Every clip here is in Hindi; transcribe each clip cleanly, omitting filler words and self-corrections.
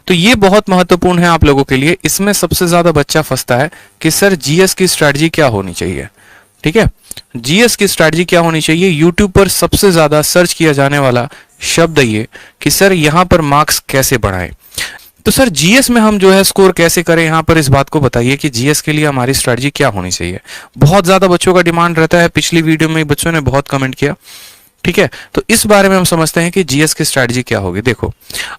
तो ये बहुत महत्वपूर्ण है आप लोगों के लिए। इसमें सबसे ज्यादा बच्चा फंसता है कि सर जीएस की स्ट्रेटजी क्या होनी चाहिए। ठीक है, जीएस की स्ट्रेटजी क्या होनी चाहिए, यूट्यूब पर सबसे ज्यादा सर्च किया जाने वाला शब्द ये कि सर यहां पर मार्क्स कैसे बढ़ाएं। तो सर जीएस में हम जो है स्कोर कैसे करें, यहां पर इस बात को बताइए कि जीएस के लिए हमारी स्ट्रेटजी क्या होनी चाहिए। बहुत ज्यादा बच्चों का डिमांड रहता है, पिछली वीडियो में बच्चों ने बहुत कमेंट किया। ठीक है, तो इस बारे में हम समझते हैं कि जीएस की स्ट्रेटजी क्या होगी। देखो,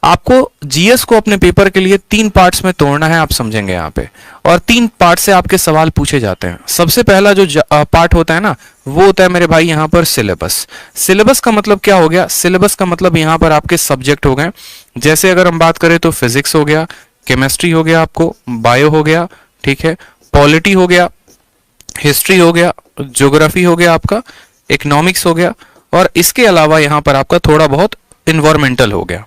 आपको जीएस को अपने पेपर के लिए 3 पार्ट्स में तोड़ना है, आप समझेंगे यहाँ पे, और 3 पार्ट से आपके सवाल पूछे जाते हैं। सबसे पहला जो पार्ट होता है ना, वो होता है मेरे भाई यहाँ पर सिलेबस। सिलेबस का मतलब क्या हो गया, सिलेबस का मतलब यहाँ पर आपके सब्जेक्ट हो गए। जैसे अगर हम बात करें तो फिजिक्स हो गया, केमिस्ट्री हो गया, आपको बायो हो गया, ठीक है, पॉलिटी हो गया, हिस्ट्री हो गया, ज्योग्राफी हो गया, आपका इकोनॉमिक्स हो गया, और इसके अलावा यहां पर आपका थोड़ा बहुत इन्वायरमेंटल हो गया।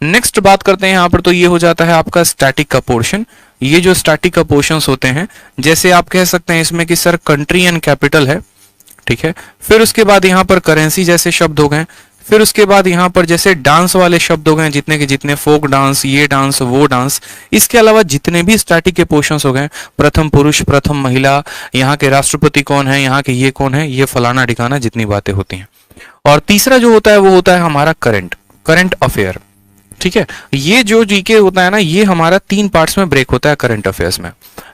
नेक्स्ट बात करते हैं यहां पर, तो ये हो जाता है आपका स्टैटिक का पोर्शन। ये जो स्टैटिक का पोर्शंस होते हैं, जैसे आप कह सकते हैं इसमें कि सर कंट्री एंड कैपिटल है, ठीक है, फिर उसके बाद यहां पर करेंसी जैसे शब्द हो गए, फिर उसके बाद यहां पर जैसे डांस वाले शब्द हो गए, जितने के जितने, फोक डांस, ये डांस, वो डांस। इसके अलावा जितने भी स्टैटिक के पोर्शंस हो गए, प्रथम पुरुष, प्रथम महिला, यहाँ के राष्ट्रपति कौन है, यहाँ के ये कौन है, ये फलाना ठिकाना, जितनी बातें होती हैं। और तीसरा जो होता है वो होता है हमारा करंट अफेयर। ठीक है, ये जो जीके होता है ना, ये हमारा 3 पार्ट्स में ब्रेक होता है करंट अफेयर्स में।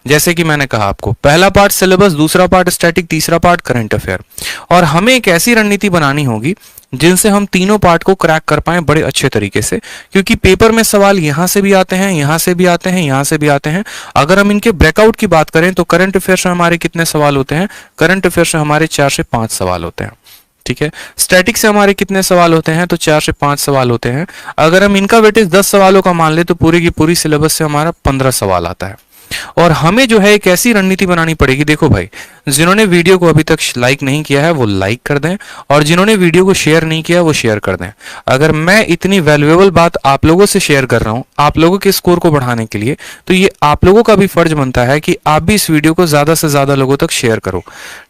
जैसे कि मैंने कहा आपको, पहला पार्ट सिलेबस, दूसरा पार्ट स्टैटिक, तीसरा पार्ट करंट अफेयर। और हमें एक ऐसी रणनीति बनानी होगी जिनसे हम तीनों पार्ट को क्रैक कर पाए बड़े अच्छे तरीके से, क्योंकि पेपर में सवाल यहां से भी आते हैं, यहां से भी आते हैं, यहां से भी आते हैं। अगर हम इनके ब्रेकआउट की बात करें तो करंट अफेयर्स में हमारे कितने सवाल होते हैं, करंट अफेयर्स में हमारे 4 से 5 सवाल होते हैं। ठीक है, स्टैटिक से हमारे कितने सवाल होते हैं, तो 4 से 5 सवाल होते हैं। अगर हम इनका वेटेज 10 सवालों का मान ले तो पूरी की पूरी सिलेबस से हमारा 15 सवाल आता है। और हमें जो है एक ऐसी रणनीति बनानी पड़ेगी। देखो भाई, जिन्होंने वीडियो को अभी तक लाइक नहीं किया है वो लाइक कर दें, और जिन्होंने वीडियो को शेयर नहीं किया वो शेयर कर दें। अगर मैं इतनी वैल्यूएबल बात आप लोगों से शेयर कर रहा हूं आप लोगों के स्कोर को बढ़ाने के लिए, तो ये आप लोगों का भी फर्ज बनता है कि आप भी इस वीडियो को ज्यादा से ज्यादा लोगों तक शेयर करो।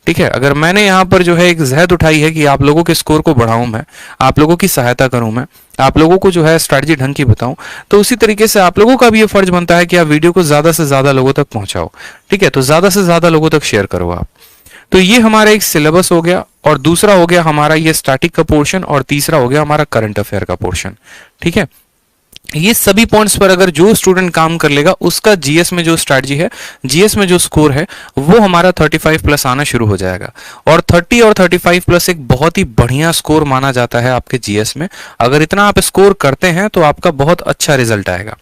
ठीक है, अगर मैंने यहाँ पर जो है एक जहद उठाई है कि आप लोगों के स्कोर को बढ़ाऊं, मैं आप लोगों की सहायता करूं, मैं आप लोगों को जो है स्ट्रैटेजी ढंग की बताऊं, तो उसी तरीके से आप लोगों का भी ये फर्ज बनता है कि आप वीडियो को ज्यादा से ज्यादा लोगों तक पहुंचाओ। ठीक है, तो ज्यादा से ज्यादा लोगों तक शेयर करो आप। तो ये हमारा एक सिलेबस हो गया, और दूसरा हो गया हमारा ये स्टैटिक का पोर्शन, और तीसरा हो गया हमारा करंट अफेयर का पोर्शन। ठीक है, ये सभी पॉइंट्स पर अगर जो स्टूडेंट काम कर लेगा उसका जीएस में जो स्ट्रैटेजी है, जीएस में जो स्कोर है, वो हमारा 35 प्लस आना शुरू हो जाएगा। और 30 और 35 प्लस एक बहुत ही बढ़िया स्कोर माना जाता है आपके जीएस में। अगर इतना आप स्कोर करते हैं तो आपका बहुत अच्छा रिजल्ट आएगा।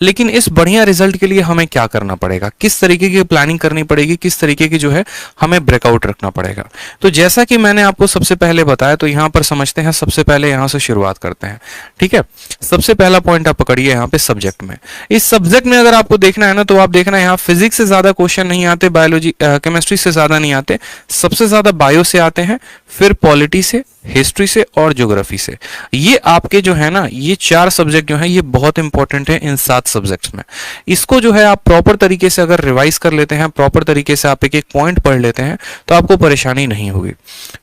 लेकिन इस बढ़िया रिजल्ट के लिए हमें क्या करना पड़ेगा, किस तरीके की प्लानिंग करनी पड़ेगी, किस तरीके की जो है हमें ब्रेकआउट रखना पड़ेगा। तो जैसा कि मैंने आपको सबसे पहले बताया, तो यहां पर समझते हैं, सबसे पहले यहां से शुरुआत करते हैं। ठीक है, सबसे पहला पॉइंट आप पकड़िए यहाँ पे सब्जेक्ट में। इस सब्जेक्ट में अगर आपको देखना है ना, तो आप देखना यहाँ फिजिक्स से ज्यादा क्वेश्चन नहीं आते, बायोलॉजी केमिस्ट्री से ज्यादा नहीं आते, सबसे ज्यादा बायो से आते हैं, फिर पॉलिटी से, हिस्ट्री से और ज्योग्राफी से। ये आपके जो है ना, ये 4 सब्जेक्ट जो है ये बहुत इंपॉर्टेंट है इन 7 सब्जेक्ट्स में। इसको जो है आप प्रॉपर तरीके से अगर रिवाइज कर लेते हैं, प्रॉपर तरीके से आप एक एक पॉइंट पढ़ लेते हैं, तो आपको परेशानी नहीं होगी।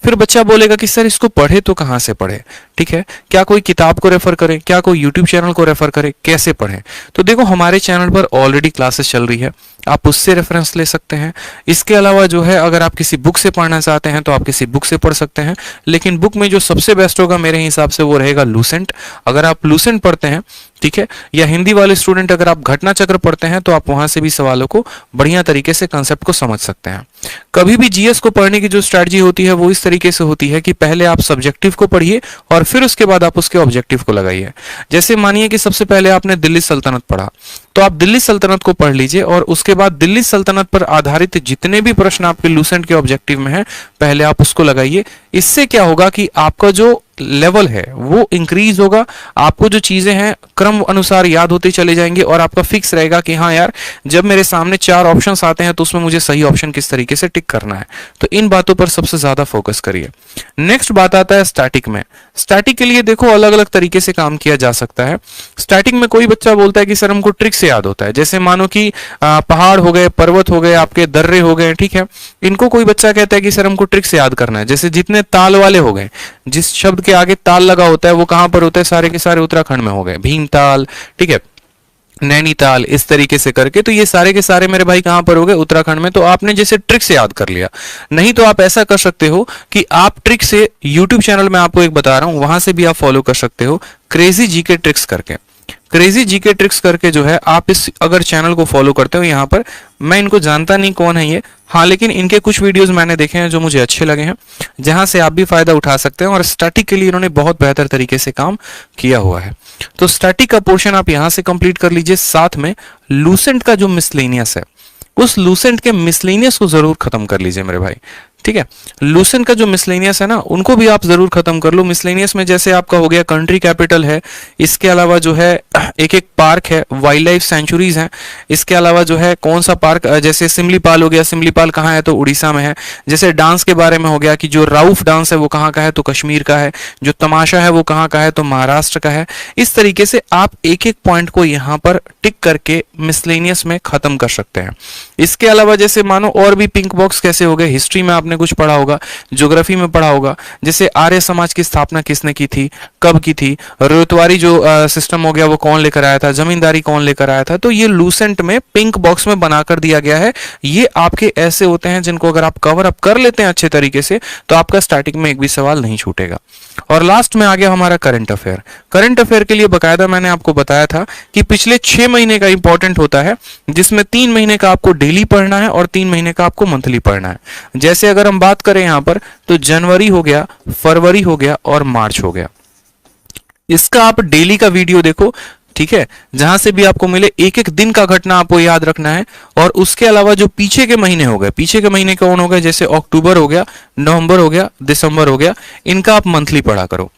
फिर बच्चा बोलेगा कि सर इसको पढ़े तो कहां से पढ़े। ठीक है, क्या कोई किताब को रेफर करें, क्या कोई यूट्यूब चैनल को रेफर करें, कैसे पढ़ें। तो देखो, हमारे चैनल पर ऑलरेडी क्लासेस चल रही है, आप उससे रेफरेंस ले सकते हैं। इसके अलावा जो है अगर आप किसी बुक से पढ़ना चाहते हैं तो आप किसी बुक से पढ़ सकते हैं, लेकिन बुक में जो सबसे बेस्ट होगा मेरे हिसाब से वो रहेगा लूसेंट। अगर आप लूसेंट पढ़ते हैं, ठीक है, या हिंदी वाले स्टूडेंट अगर आप घटना चक्र पढ़ते हैं, तो आप वहां से भी सवालों को बढ़िया तरीके से कंसेप्ट को समझ सकते हैं। कभी भी जीएस को पढ़ने की जो स्ट्रैटेजी होती है वो इस तरीके से होती है कि पहले आप सब्जेक्टिव को पढ़िए और फिर उसके बाद आप उसके ऑब्जेक्टिव को लगाइए। जैसे मानिए कि सबसे पहले आपने दिल्ली सल्तनत पढ़ा, तो आप दिल्ली सल्तनत को पढ़ लीजिए, और उसके बाद दिल्ली सल्तनत पर आधारित जितने भी प्रश्न आपके लूसेंट के ऑब्जेक्टिव में हैं, पहले आप उसको लगाइए। इससे क्या होगा कि आपका जो लेवल है वो इंक्रीज होगा, आपको जो चीजें हैं क्रम अनुसार याद होते चले जाएंगे, और आपका फिक्स रहेगा कि हाँ यार, जब मेरे सामने 4 ऑप्शंस आते हैं तो उसमें मुझे सही ऑप्शन किस तरीके से टिक करना है। तो इन बातों पर सबसे ज्यादा फोकस करिए। नेक्स्ट बात आता है स्टैटिक में। स्टैटिक के लिए देखो अलग अलग तरीके से काम किया जा सकता है। स्टैटिक में कोई बच्चा बोलता है कि सर हमको ट्रिक से याद होता है, जैसे मानो कि पहाड़ हो गए, पर्वत हो गए, आपके दर्रे हो गए, ठीक है, इनको कोई बच्चा कहता है कि सर हमको ट्रिक से याद करना है। जैसे जितने ताल वाले हो गए, जिस शब्द के आगे ताल लगा होता है वो कहां पर होता है, सारे के सारे उत्तराखंड में हो गए, भीमताल, ठीक है, नैनीताल, इस तरीके से करके। तो ये सारे के सारे मेरे भाई कहां पर हो गए, उत्तराखंड में। तो आपने जैसे ट्रिक से याद कर लिया, नहीं तो आप ऐसा कर सकते हो कि आप ट्रिक से यूट्यूब चैनल में आपको एक बता रहा हूं, वहां से भी आप फॉलो कर सकते हो, क्रेजी जीके ट्रिक्स करके। क्रेजी जीके ट्रिक्स करके जो है, आप इस अगर चैनल को फॉलो करते हो, यहाँ पर मैं इनको जानता नहीं कौन है ये, हाँ, लेकिन इनके कुछ वीडियोस मैंने देखे हैं जो मुझे अच्छे लगे हैं, जहां से आप भी फायदा उठा सकते हैं। और स्टैटिक के लिए इन्होंने बहुत बेहतर तरीके से काम किया हुआ है। तो स्टैटिक का पोर्शन आप यहां से कंप्लीट कर लीजिए। साथ में लूसेंट का जो मिसलेनियस है, उस लूसेंट के मिसलेनियस को जरूर खत्म कर लीजिए मेरे भाई, ठीक है। लूसेंट का जो मिसलेनियस है ना, उनको भी आप जरूर खत्म कर लो। मिसलेनियस में जैसे आपका हो गया कंट्री कैपिटल है, इसके अलावा जो है एक एक पार्क है, वाइल्ड लाइफ सेंचुरीज हैं, इसके अलावा जो है कौन सा पार्क, जैसे सिमलीपाल हो गया, सिमलीपाल कहाँ है तो उड़ीसा में है। जैसे डांस के बारे में हो गया कि जो राउफ डांस है वो कहाँ का है तो कश्मीर का है, जो तमाशा है वो कहाँ का है तो महाराष्ट्र का है। इस तरीके से आप एक एक पॉइंट को यहाँ पर टिक करके मिसलेनियस में खत्म कर सकते हैं। इसके अलावा जैसे मानो और भी पिंक बॉक्स कैसे हो गए, हिस्ट्री में आपने कुछ पढ़ा होगा, ज्योग्राफी में पढ़ा होगा, जैसे आर्य समाज की स्थापना किसने की थी, कब की थी, रोयतवारी जो सिस्टम हो गया वो कौन लेकर आया था, जमींदारी कौन लेकर आया था। तो ये लूसेंट में पिंक बॉक्स में बनाकर दिया गया है। ये आपके ऐसे होते हैं जिनको अगर आप कवर अप कर लेते हैं अच्छे तरीके से, तो आपका स्टार्टिंग में एक भी सवाल नहीं छूटेगा। और लास्ट में आ गया हमारा करंट अफेयर। करंट अफेयर के लिए बकायदा मैंने आपको बताया था कि पिछले 6 महीने का इंपॉर्टेंट होता है, जिसमें 3 महीने का आपको डेली पढ़ना है और 3 महीने का आपको मंथली पढ़ना है। जैसे अगर हम बात करें यहां पर, तो जनवरी हो गया, फरवरी हो गया और मार्च हो गया। इसका आप डेली का वीडियो देखो, ठीक है, जहां से भी आपको मिले, एक एक दिन का घटना आपको याद रखना है। और उसके अलावा जो पीछे के महीने हो गए, पीछे के महीने कौन हो गए, जैसे अक्टूबर हो गया, नवंबर हो गया, दिसंबर हो गया, इनका आप मंथली पढ़ा करो।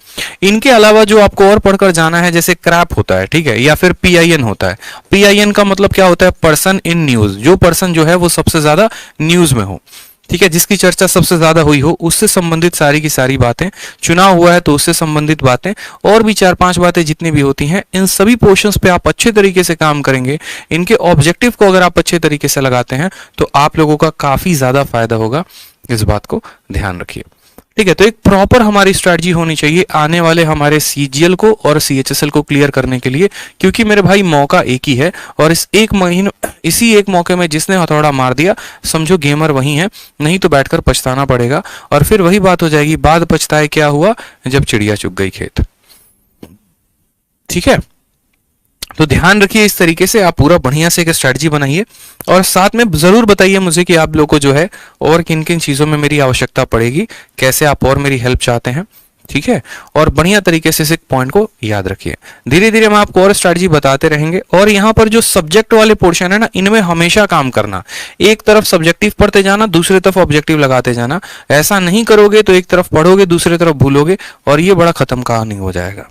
इनके अलावा जो आपको और पढ़कर जाना है, जैसे क्रैप होता है, ठीक है, या फिर पीआईएन होता है। पीआईएन का मतलब क्या होता है, पर्सन इन न्यूज। जो पर्सन जो है वो सबसे ज्यादा न्यूज में हो, ठीक है, जिसकी चर्चा सबसे ज्यादा हुई हो, उससे संबंधित सारी की सारी बातें। चुनाव हुआ है तो उससे संबंधित बातें, और भी 4-5 बातें जितनी भी होती हैं, इन सभी पोर्शंस पे आप अच्छे तरीके से काम करेंगे। इनके ऑब्जेक्टिव को अगर आप अच्छे तरीके से लगाते हैं तो आप लोगों का काफी ज्यादा फायदा होगा। इस बात को ध्यान रखिए, ठीक है। तो एक प्रॉपर हमारी स्ट्रैटेजी होनी चाहिए आने वाले हमारे सीजीएल को और सीएचएसएल को क्लियर करने के लिए, क्योंकि मेरे भाई मौका एक ही है। और इसी एक मौके में जिसने हथौड़ा मार दिया, समझो गेमर वही है, नहीं तो बैठकर पछताना पड़ेगा। और फिर वही बात हो जाएगी, बाद पछताए क्या हुआ जब चिड़िया चुग गई खेत, ठीक है। तो ध्यान रखिए, इस तरीके से आप पूरा बढ़िया से एक स्ट्रेटजी बनाइए। और साथ में जरूर बताइए मुझे कि आप लोगों को जो है और किन किन चीजों में मेरी आवश्यकता पड़ेगी, कैसे आप और मेरी हेल्प चाहते हैं, ठीक है। और बढ़िया तरीके से इस पॉइंट को याद रखिए। धीरे धीरे हम आपको और स्ट्रेटजी बताते रहेंगे। और यहाँ पर जो सब्जेक्ट वाले पोर्शन है ना, इनमें हमेशा काम करना। एक तरफ सब्जेक्टिव पढ़ते जाना, दूसरी तरफ ऑब्जेक्टिव लगाते जाना। ऐसा नहीं करोगे तो एक तरफ पढ़ोगे, दूसरी तरफ भूलोगे, और ये बड़ा खत्म कहानी हो जाएगा।